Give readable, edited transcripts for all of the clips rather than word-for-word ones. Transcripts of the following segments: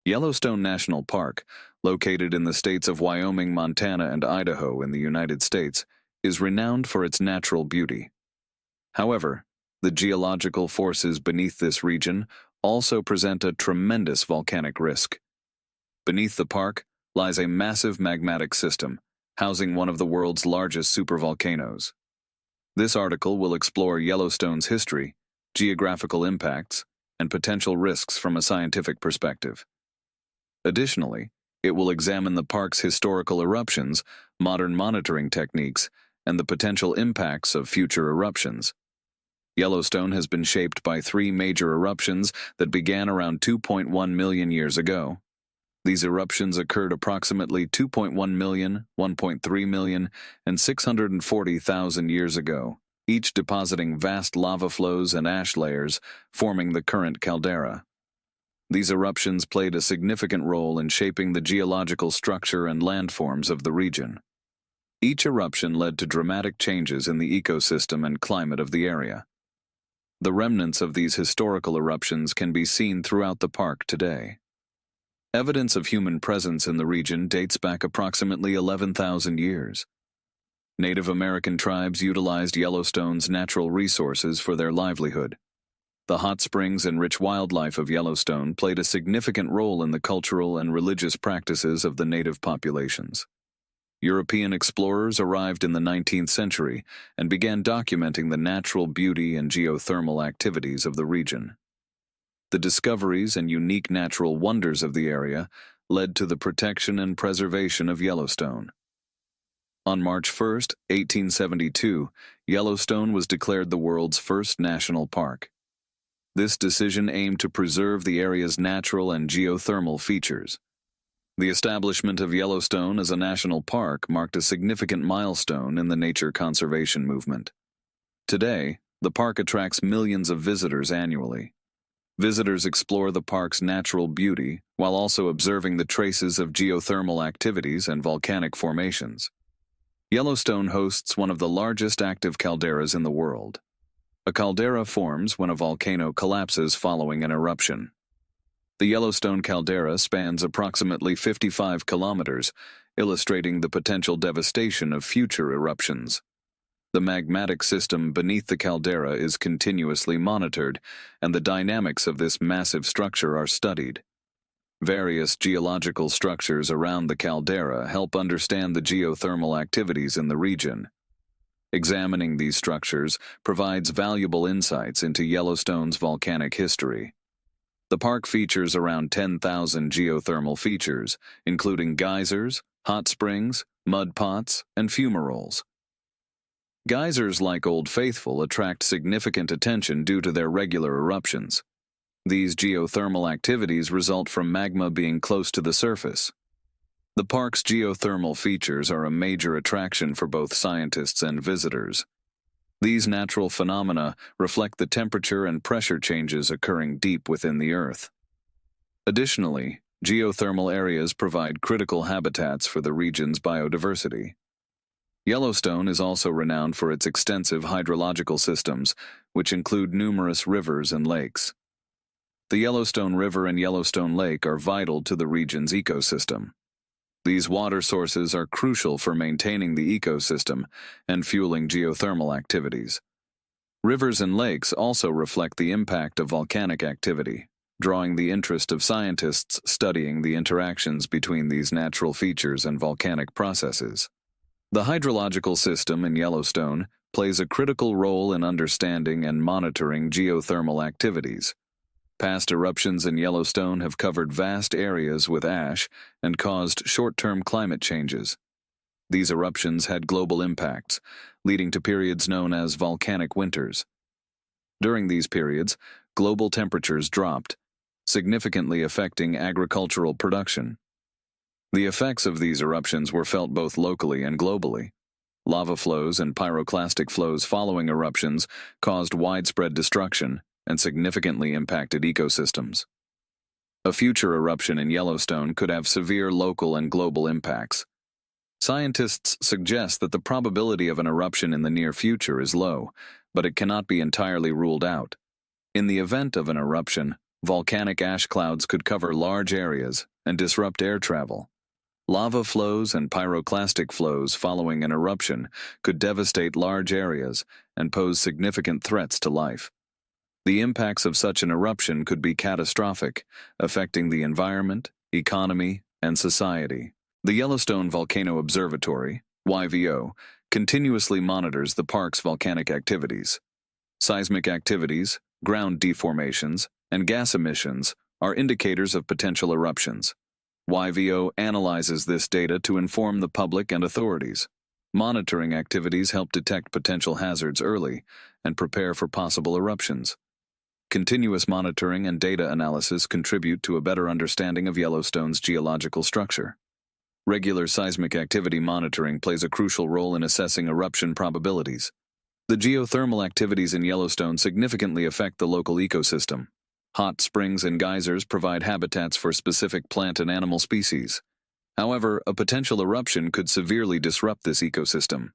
Yellowstone National Park, located in the states of Wyoming, Montana, and Idaho in the United States, is renowned for its natural beauty. However, the geological forces beneath this region also present a tremendous volcanic risk. Beneath the park lies a massive magmatic system, housing one of the world's largest supervolcanoes. This article will explore Yellowstone's history, geographical impacts, and potential risks from a scientific perspective. Additionally, it will examine the park's historical eruptions, modern monitoring techniques, and the potential impacts of future eruptions. Yellowstone has been shaped by three major eruptions that began around 2.1 million years ago. These eruptions occurred approximately 2.1 million, 1.3 million, and 640,000 years ago, each depositing vast lava flows and ash layers, forming the current caldera. These eruptions played a significant role in shaping the geological structure and landforms of the region. Each eruption led to dramatic changes in the ecosystem and climate of the area. The remnants of these historical eruptions can be seen throughout the park today. Evidence of human presence in the region dates back approximately 11,000 years. Native American tribes utilized Yellowstone's natural resources for their livelihood. The hot springs and rich wildlife of Yellowstone played a significant role in the cultural and religious practices of the native populations. European explorers arrived in the 19th century and began documenting the natural beauty and geothermal activities of the region. The discoveries and unique natural wonders of the area led to the protection and preservation of Yellowstone. On March 1, 1872, Yellowstone was declared the world's first national park. This decision aimed to preserve the area's natural and geothermal features. The establishment of Yellowstone as a national park marked a significant milestone in the nature conservation movement. Today, the park attracts millions of visitors annually. Visitors explore the park's natural beauty while also observing the traces of geothermal activities and volcanic formations. Yellowstone hosts one of the largest active calderas in the world. A caldera forms when a volcano collapses following an eruption. The Yellowstone caldera spans approximately 55 kilometers, illustrating the potential devastation of future eruptions. The magmatic system beneath the caldera is continuously monitored, and the dynamics of this massive structure are studied. Various geological structures around the caldera help understand the geothermal activities in the region. Examining these structures provides valuable insights into Yellowstone's volcanic history. The park features around 10,000 geothermal features, including geysers, hot springs, mud pots, and fumaroles. Geysers like Old Faithful attract significant attention due to their regular eruptions. These geothermal activities result from magma being close to the surface. The park's geothermal features are a major attraction for both scientists and visitors. These natural phenomena reflect the temperature and pressure changes occurring deep within the Earth. Additionally, geothermal areas provide critical habitats for the region's biodiversity. Yellowstone is also renowned for its extensive hydrological systems, which include numerous rivers and lakes. The Yellowstone River and Yellowstone Lake are vital to the region's ecosystem. These water sources are crucial for maintaining the ecosystem and fueling geothermal activities. Rivers and lakes also reflect the impact of volcanic activity, drawing the interest of scientists studying the interactions between these natural features and volcanic processes. The hydrological system in Yellowstone plays a critical role in understanding and monitoring geothermal activities. Past eruptions in Yellowstone have covered vast areas with ash and caused short-term climate changes. These eruptions had global impacts, leading to periods known as volcanic winters. During these periods, global temperatures dropped, significantly affecting agricultural production. The effects of these eruptions were felt both locally and globally. Lava flows and pyroclastic flows following eruptions caused widespread destruction and significantly impacted ecosystems. A future eruption in Yellowstone could have severe local and global impacts. Scientists suggest that the probability of an eruption in the near future is low, but it cannot be entirely ruled out. In the event of an eruption, Volcanic ash clouds could cover large areas and disrupt air travel. Lava flows and pyroclastic flows following an eruption could devastate large areas and pose significant threats to life. The impacts of such an eruption could be catastrophic, affecting the environment, economy, and society. The Yellowstone Volcano Observatory, YVO, continuously monitors the park's volcanic activities. Seismic activities, ground deformations, and gas emissions are indicators of potential eruptions. YVO analyzes this data to inform the public and authorities. Monitoring activities help detect potential hazards early and prepare for possible eruptions. Continuous monitoring and data analysis contribute to a better understanding of Yellowstone's geological structure. Regular seismic activity monitoring plays a crucial role in assessing eruption probabilities. The geothermal activities in Yellowstone significantly affect the local ecosystem. Hot springs and geysers provide habitats for specific plant and animal species. However, a potential eruption could severely disrupt this ecosystem.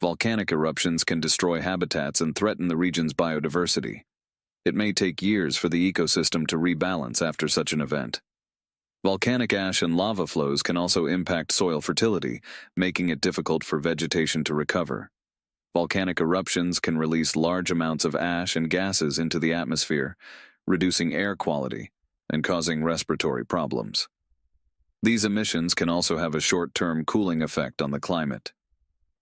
Volcanic eruptions can destroy habitats and threaten the region's biodiversity. It may take years for the ecosystem to rebalance after such an event. Volcanic ash and lava flows can also impact soil fertility, making it difficult for vegetation to recover. Volcanic eruptions can release large amounts of ash and gases into the atmosphere, reducing air quality and causing respiratory problems. These emissions can also have a short-term cooling effect on the climate.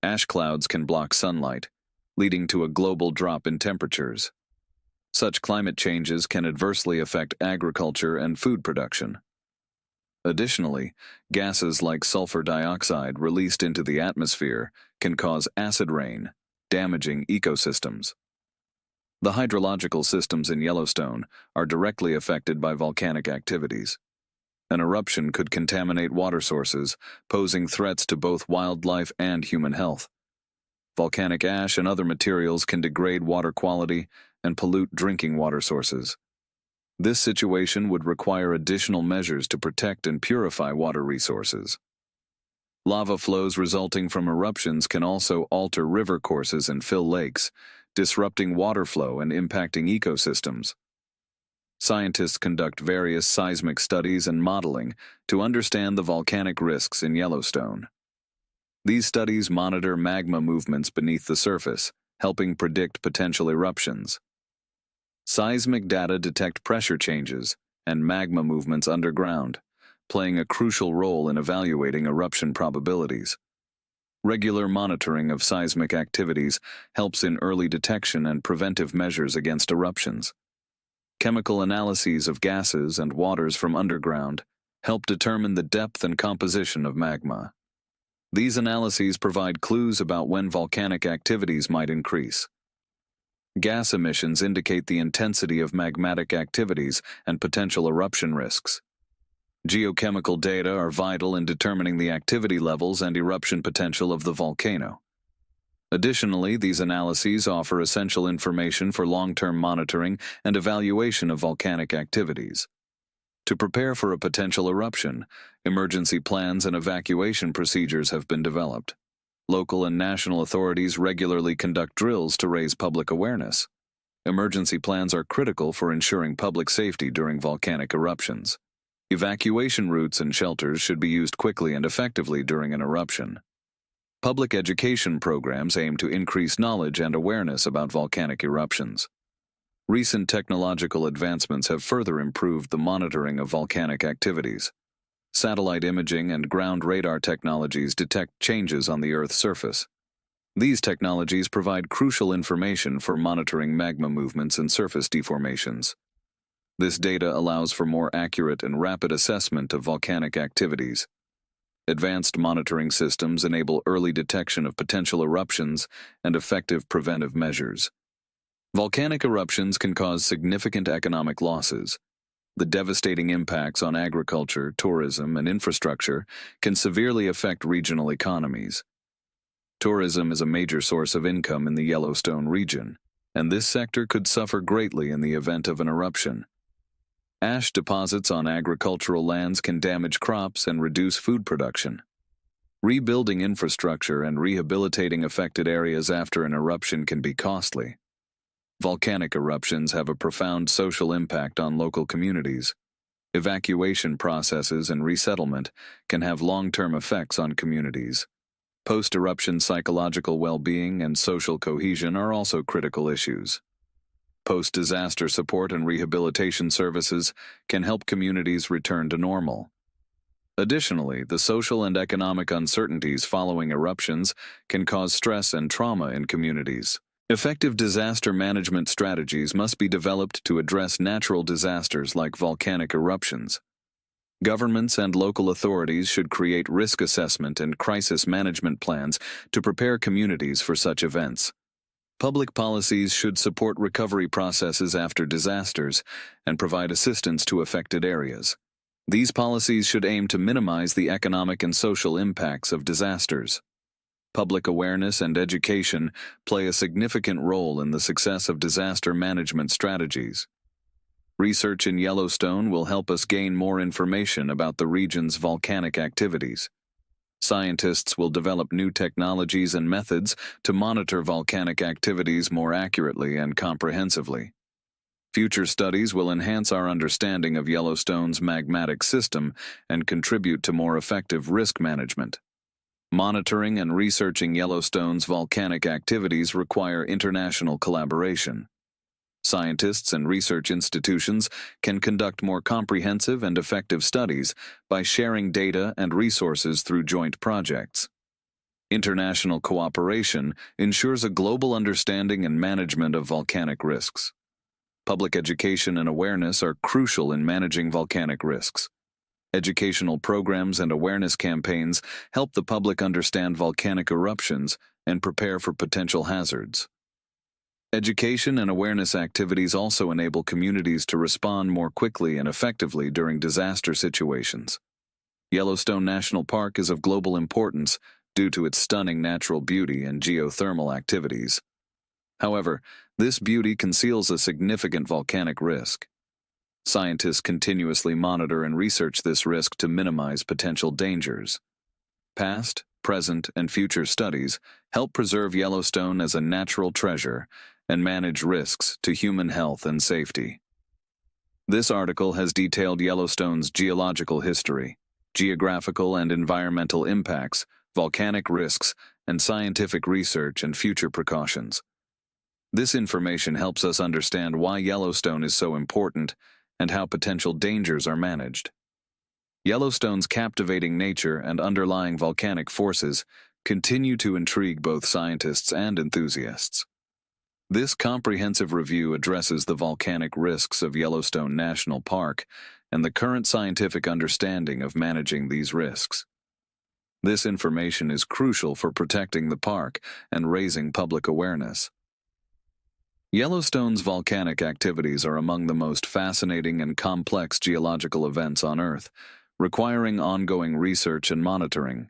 Ash clouds can block sunlight, leading to a global drop in temperatures. Such climate changes can adversely affect agriculture and food production. Additionally, gases like sulfur dioxide released into the atmosphere can cause acid rain, damaging ecosystems. The hydrological systems in Yellowstone are directly affected by volcanic activities. An eruption could contaminate water sources, posing threats to both wildlife and human health. Volcanic ash and other materials can degrade water quality and pollute drinking water sources. This situation would require additional measures to protect and purify water resources. Lava flows resulting from eruptions can also alter river courses and fill lakes, disrupting water flow and impacting ecosystems. Scientists conduct various seismic studies and modeling to understand the volcanic risks in Yellowstone. These studies monitor magma movements beneath the surface, helping predict potential eruptions. Seismic data detect pressure changes and magma movements underground, playing a crucial role in evaluating eruption probabilities. Regular monitoring of seismic activities helps in early detection and preventive measures against eruptions. Chemical analyses of gases and waters from underground help determine the depth and composition of magma. These analyses provide clues about when volcanic activities might increase. Gas emissions indicate the intensity of magmatic activities and potential eruption risks. Geochemical data are vital in determining the activity levels and eruption potential of the volcano. Additionally, these analyses offer essential information for long-term monitoring and evaluation of volcanic activities. To prepare for a potential eruption, emergency plans and evacuation procedures have been developed. Local and national authorities regularly conduct drills to raise public awareness. Emergency plans are critical for ensuring public safety during volcanic eruptions. Evacuation routes and shelters should be used quickly and effectively during an eruption. Public education programs aim to increase knowledge and awareness about volcanic eruptions. Recent technological advancements have further improved the monitoring of volcanic activities. Satellite imaging and ground radar technologies detect changes on the Earth's surface. These technologies provide crucial information for monitoring magma movements and surface deformations. This data allows for more accurate and rapid assessment of volcanic activities. Advanced monitoring systems enable early detection of potential eruptions and effective preventive measures. Volcanic eruptions can cause significant economic losses. The devastating impacts on agriculture, tourism, and infrastructure can severely affect regional economies. Tourism is a major source of income in the Yellowstone region, and this sector could suffer greatly in the event of an eruption. Ash deposits on agricultural lands can damage crops and reduce food production. Rebuilding infrastructure and rehabilitating affected areas after an eruption can be costly. Volcanic eruptions have a profound social impact on local communities. Evacuation processes and resettlement can have long-term effects on communities. Post-eruption psychological well-being and social cohesion are also critical issues. Post-disaster support and rehabilitation services can help communities return to normal. Additionally, the social and economic uncertainties following eruptions can cause stress and trauma in communities. Effective disaster management strategies must be developed to address natural disasters like volcanic eruptions. Governments and local authorities should create risk assessment and crisis management plans to prepare communities for such events. Public policies should support recovery processes after disasters and provide assistance to affected areas. These policies should aim to minimize the economic and social impacts of disasters. Public awareness and education play a significant role in the success of disaster management strategies. Research in Yellowstone will help us gain more information about the region's volcanic activities. Scientists will develop new technologies and methods to monitor volcanic activities more accurately and comprehensively. Future studies will enhance our understanding of Yellowstone's magmatic system and contribute to more effective risk management. Monitoring and researching Yellowstone's volcanic activities require international collaboration. Scientists and research institutions can conduct more comprehensive and effective studies by sharing data and resources through joint projects. International cooperation ensures a global understanding and management of volcanic risks. Public education and awareness are crucial in managing volcanic risks. Educational programs and awareness campaigns help the public understand volcanic eruptions and prepare for potential hazards. Education and awareness activities also enable communities to respond more quickly and effectively during disaster situations. Yellowstone National Park is of global importance due to its stunning natural beauty and geothermal activities. However, this beauty conceals a significant volcanic risk. Scientists continuously monitor and research this risk to minimize potential dangers. Past, present, and future studies help preserve Yellowstone as a natural treasure and manage risks to human health and safety. This article has detailed Yellowstone's geological history, geographical and environmental impacts, volcanic risks, and scientific research and future precautions. This information helps us understand why Yellowstone is so important and how potential dangers are managed. Yellowstone's captivating nature and underlying volcanic forces continue to intrigue both scientists and enthusiasts. This comprehensive review addresses the volcanic risks of Yellowstone National Park and the current scientific understanding of managing these risks. This information is crucial for protecting the park and raising public awareness. Yellowstone's volcanic activities are among the most fascinating and complex geological events on Earth, requiring ongoing research and monitoring.